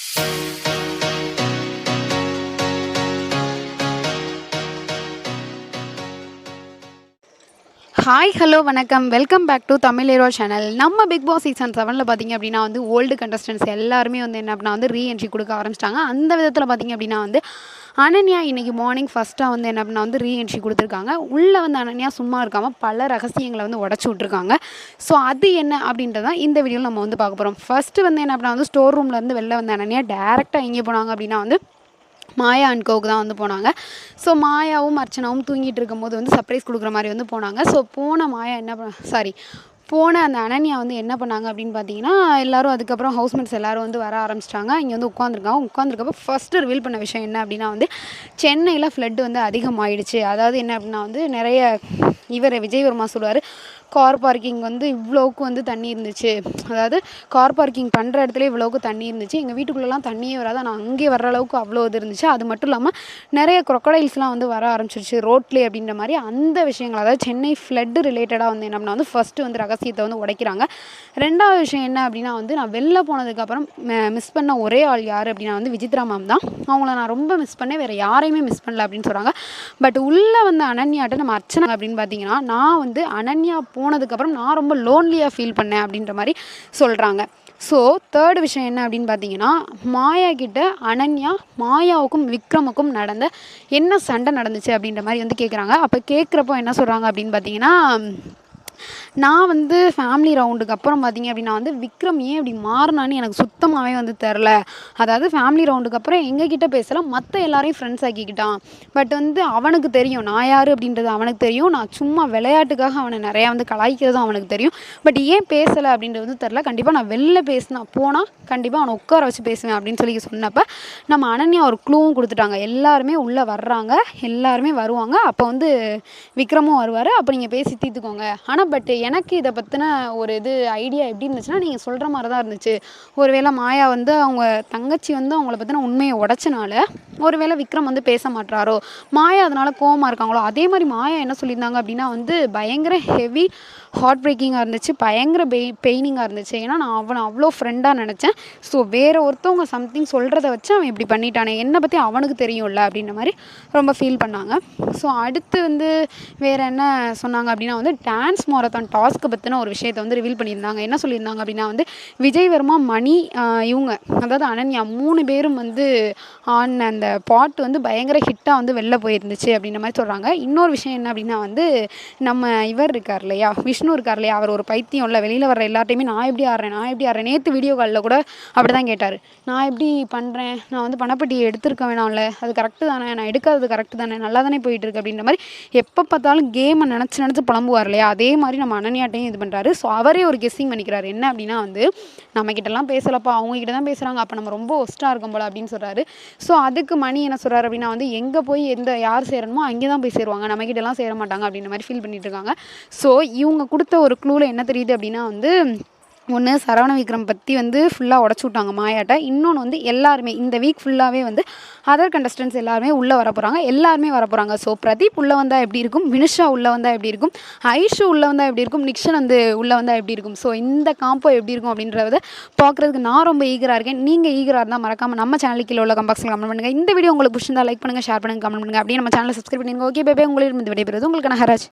Hi hello வணக்கம் welcome back to Tamil hero channel. நம்ம Bigg Boss season 7 பார்த்திங்க அப்படின்னா வந்து ஓல்டு கண்டஸ்டன்ஸ் எல்லாருமே வந்து என்ன அப்படின்னா வந்து ரீஎன்ட்ரி கொடுக்க ஆரம்பிச்சிட்டாங்க. அந்த விதத்தில் பார்த்திங்க அப்படின்னா வந்து அனன்யா இன்றைக்கி மார்னிங் ஃபஸ்ட்டாக வந்து என்ன அப்படின்னா வந்து ரீஎன்ட்ரி கொடுத்துருக்காங்க. உள்ளே வந்து அனன்யா சும்மா இருக்காமல் பல ரகசியங்களை வந்து உடச்சி விட்ருக்காங்க. ஸோ அது என்ன அப்படின்றதான் இந்த வீடியோவில் நம்ம வந்து பார்க்க போகிறோம். ஃபஸ்ட்டு வந்து என்ன அப்படின்னா வந்து ஸ்டோர் ரூம்லேருந்து வெளில வந்து அனன்யா டேரெக்டாக எங்கே போனாங்க அப்படின்னா வந்து மாயா அண்ட் கோவுக்கு தான் வந்து போனாங்க. ஸோ மாயாவும் அர்ச்சனாவும் தூங்கிட்டு இருக்கும்போது வந்து சர்ப்ரைஸ் கொடுக்குற மாதிரி வந்து போனாங்க. ஸோ போன அந்த அனன்யா வந்து என்ன பண்ணாங்க அப்படின்னு பார்த்தீங்கன்னா, எல்லோரும் அதுக்கப்புறம் ஹவுஸ்மேட்ஸ் எல்லோரும் வந்து வர ஆரம்பிச்சிட்டாங்க. இங்கே வந்து உட்காந்துருக்கப்போ ஃபஸ்ட்டு ரிவீல் பண்ண விஷயம் என்ன அப்படின்னா வந்து சென்னையில் ஃப்ளட் வந்து அதிகமாகிடுச்சு. அதாவது என்ன அப்படின்னா வந்து நிறைய விஜய் வர்மா சொல்லுவார், கார் பார்க்கிங் வந்து இவ்வளோவுக்கு வந்து தண்ணி இருந்துச்சு, அதாவது கார் பார்க்கிங் பண்ணுற இடத்துல இவ்வளோவுக்கு தண்ணி இருந்துச்சு, எங்கள் வீட்டுக்குள்ளெலாம் தண்ணியே வராது, ஆனால் அங்கே வர்ற அளவுக்கு அவ்வளோ இது இருந்துச்சு. அது மட்டும் இல்லாமல் நிறைய க்ரொக்கடைல்ஸ்லாம் வந்து வர ஆரம்பிச்சிருச்சு ரோட்லேயே அப்படின்ற மாதிரி அந்த விஷயங்கள், அதாவது சென்னை ஃப்ளட்டு ரிலேட்டடாக வந்து என்ன வந்து ஃபஸ்ட்டு வந்து ரகசியத்தை வந்து உடைக்கிறாங்க. ரெண்டாவது விஷயம் என்ன அப்படின்னா வந்து நான் வெளில போனதுக்கப்புறம் மிஸ் பண்ண ஒரே ஆள் யார் அப்படின்னா வந்து விசித்ரா மேம் தான். அவங்கள நான் ரொம்ப மிஸ் பண்ணேன், வேறு யாரையுமே மிஸ் பண்ணல அப்படின்னு சொல்கிறாங்க. பட் உள்ளே வந்து அனன்யாட்ட நம்ம அர்ச்சனா அப்படின்னு பார்த்தீங்கன்னா, நான் வந்து அனன்யா போனதுக்கப்புறம் நான் ரொம்ப லோன்லியாக ஃபீல் பண்ணேன் அப்படின்ற மாதிரி சொல்கிறாங்க. ஸோ தேர்டு விஷயம் என்ன அப்படின்னு பார்த்தீங்கன்னா, மாயா கிட்ட அனன்யா மாயாவுக்கும் விக்ரமுக்கும் என்ன சண்டை நடந்துச்சு அப்படின்ற மாதிரி வந்து கேட்குறாங்க. அப்போ கேட்குறப்போ என்ன சொல்கிறாங்க அப்படின்னு பார்த்தீங்கன்னா, நான் வந்து ஃபேமிலி ரவுண்டுக்கு அப்புறம் பார்த்திங்க அப்படின்னா வந்து விக்ரம் ஏன் இப்படி மாறினான்னு எனக்கு சுத்தமாகவே வந்து தெரில. அதாவது ஃபேமிலி ரவுண்டுக்கு அப்புறம் எங்ககிட்ட பேசலாம், மற்ற எல்லாரையும் ஃப்ரெண்ட்ஸ் ஆக்கிக்கிட்டான். பட் வந்து அவனுக்கு தெரியும் நான் யார் அப்படின்றது அவனுக்கு தெரியும். நான் சும்மா விளையாட்டுக்காக அவனை நிறையா வந்து கலாய்க்கிறதும் அவனுக்கு தெரியும். பட் ஏன் பேசலை அப்படின்றது வந்து தெரில. கண்டிப்பாக நான் வெளில போனால் கண்டிப்பாக அவனை உட்கார வச்சு பேசுவேன் அப்படின்னு சொல்லி சொன்னப்போ நம்ம அனன்யா ஒரு க்ளூவும் கொடுத்துட்டாங்க. எல்லாருமே உள்ளே வர்றாங்க, எல்லாருமே வருவாங்க, அப்போ வந்து விக்ரமும் வருவார், அப்போ நீங்கள் பேசி தீர்த்துக்கோங்க. ஆனால் பட் எனக்கு இதை பற்றின ஒரு ஐடியா எப்படி இருந்துச்சுன்னா, நீங்கள் சொல்கிற மாதிரி தான் இருந்துச்சு. ஒருவேளை மாயா வந்து அவங்க தங்கச்சி வந்து அவங்கள பற்றின உண்மையை உடச்சனால ஒருவேளை விக்ரம் வந்து பேச மாட்டாரோ, மாயா அதனால் கோவமாக இருக்காங்களோ. அதே மாதிரி மாயா என்ன சொல்லியிருந்தாங்க அப்படின்னா வந்து பயங்கர ஹெவி ஹார்ட் பிரேக்கிங்காக இருந்துச்சு, பயங்கர பெயினிங்காக இருந்துச்சு. ஏன்னா நான் அவனை அவ்வளோ ஃப்ரெண்டாக நினச்சேன். ஸோ வேறு ஒருத்தவங்க சம்திங் சொல்கிறத வச்சு அவன் இப்படி பண்ணிட்டானே, என்னை பற்றி அவனுக்கு தெரியும்ல அப்படின்ற மாதிரி ரொம்ப ஃபீல் பண்ணாங்க. ஸோ அடுத்து வந்து வேறு என்ன சொன்னாங்க அப்படின்னா வந்து டான்ஸ் மாரத்தான் டாஸ்க்கை பற்றின ஒரு விஷயத்தை வந்து ரிவீல் பண்ணியிருந்தாங்க. என்ன சொல்லியிருந்தாங்க அப்படின்னா வந்து விஜய் வர்மா, மணி, இவங்க அதாவது அனன்யா 3 பேரும் வந்து ஆன அந்த பாட்டு வந்து பயங்கர ஹிட்டாக வந்து வெளில போயிருந்துச்சு அப்படின்ற மாதிரி சொல்கிறாங்க. இன்னொரு விஷயம் என்ன அப்படின்னா வந்து நம்ம இவர் இருக்கார் இல்லையா, விஷ்ணு இருக்கார் இல்லையா, அவர் ஒரு பைத்தியம் இல்லை, வெளியில் வர எல்லாத்தையுமே நான் எப்படி ஆடுறேன் நேற்று வீடியோ காலில் கூட அப்படி தான் கேட்டார். நான் எப்படி பண்ணுறேன், நான் வந்து பணப்பட்டியை எடுத்திருக்க வேணாம்ல, அது கரெக்டு தானே, நான் எடுக்காதது கரெக்டு தானே, நல்லா தானே போயிட்டுருக்கு அப்படின்ற மாதிரி எப்போ பார்த்தாலும் கேமை நினச்சி புலம்புவார் இல்லையா, அதே மாதிரி நம்ம அனன்யாட்டையும் இது பண்ணுறாரு. ஸோ அவரே ஒரு கெஸ்ஸிங் பண்ணிக்கிறாரு. என்ன அப்படின்னா வந்து நம்மக்கிட்டலாம் பேசலப்பா, அவங்ககிட்ட தான் பேசுகிறாங்க, அப்போ நம்ம ரொம்ப ஒஸ்ட்டாக இருக்கும் போல் அப்படின்னு சொல்கிறாரு. ஸோ அதுக்கு மணி என்ன சொல்கிறாரு அப்படின்னா வந்து எங்கே போய் யார் சேரணுமோ அங்கே தான் போய் சேருவாங்க, நம்மக்கிட்டலாம் சேர மாட்டாங்க அப்படின்ற மாதிரி ஃபீல் பண்ணிட்டு இருக்காங்க. ஸோ இவங்க கொடுத்த ஒரு க்ளூவில் என்ன தெரியுது அப்படின்னா வந்து ஒன்று சரவண விக்ரம் பற்றி வந்து ஃபுல்லாக உடச்சி விட்டாங்க மாயாட்ட. இன்னொன்று வந்து எல்லாருமே இந்த வீக் ஃபுல்லாகவே வந்து அதர் கண்டஸ்டன்ஸ் எல்லாருமே உள்ளே வர போகிறாங்க. ஸோ பிரதீப் உள்ளே வந்தால் எப்படி இருக்கும், வினுஷா உள்ளே வந்தால் எப்படி இருக்கும், ஐஷு உள்ளே வந்தால் எப்படி இருக்கும், நிக்ஷன் வந்து உள்ளே வந்தால் எப்படி இருக்கும். ஸோ இந்த காம்போ எப்படி இருக்கும் அப்படின்றத பார்க்குறதுக்கு நான் ரொம்ப ஈகராக இருக்கேன். நீங்கள் ஈகராக இருந்தால் மறக்காமல் நம்ம சேனலுக்கு கீழே உள்ள கம்பாக்ஸில் கமெண்ட் பண்ணுங்கள். இந்த வீடியோ உங்களுக்கு பிடிச்சிருந்தா லைக் பண்ணுங்கள், ஷேர் பண்ணுங்கள், கமெண்ட் பண்ணுங்கள். அப்படியே நம்ம சேனலை சப்ஸ்கிரைப் பண்ணிடுங்க. ஓகே பேபே, உங்களுக்கு விடைபெறுவது உங்களுக்கு நகராஜ்.